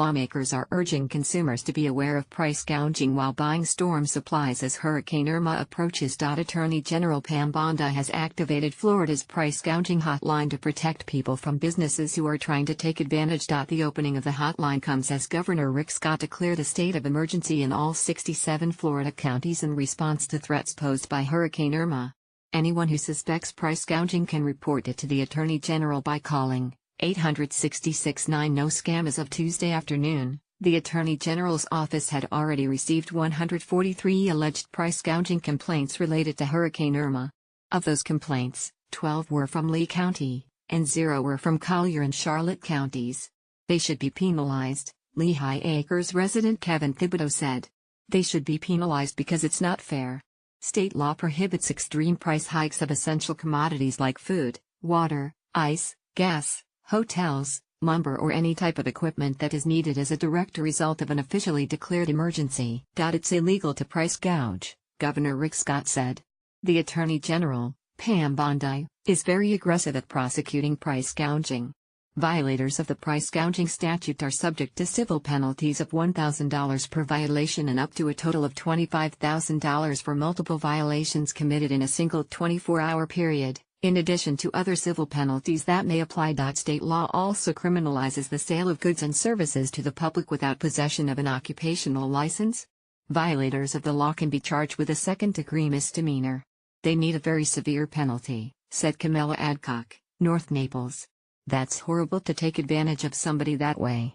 Lawmakers are urging consumers to be aware of price gouging while buying storm supplies as Hurricane Irma approaches. Attorney General Pam Bondi has activated Florida's price gouging hotline to protect people from businesses who are trying to take advantage. The opening of the hotline comes as Governor Rick Scott declared a state of emergency in all 67 Florida counties in response to threats posed by Hurricane Irma. Anyone who suspects price gouging can report it to the Attorney General by calling 866-9-NO-SCAM. As of Tuesday afternoon, the Attorney General's office had already received 143 alleged price gouging complaints related to Hurricane Irma. Of those complaints, 12 were from Lee County, and 0 were from Collier and Charlotte counties. They should be penalized, Lehigh Acres resident Kevin Thibodeau said. They should be penalized because it's not fair. State law prohibits extreme price hikes of essential commodities like food, water, ice, gas, hotels, lumber, or any type of equipment that is needed as a direct result of an officially declared emergency. It's illegal to price gouge, Governor Rick Scott said. The Attorney General, Pam Bondi, is very aggressive at prosecuting price gouging. Violators of the price gouging statute are subject to civil penalties of $1,000 per violation and up to a total of $25,000 for multiple violations committed in a single 24-hour period, in addition to other civil penalties that may apply. State law also criminalizes the sale of goods and services to the public without possession of an occupational license. Violators of the law can be charged with a second-degree misdemeanor. They need a very severe penalty, said Camilla Adcock, North Naples. That's horrible to take advantage of somebody that way.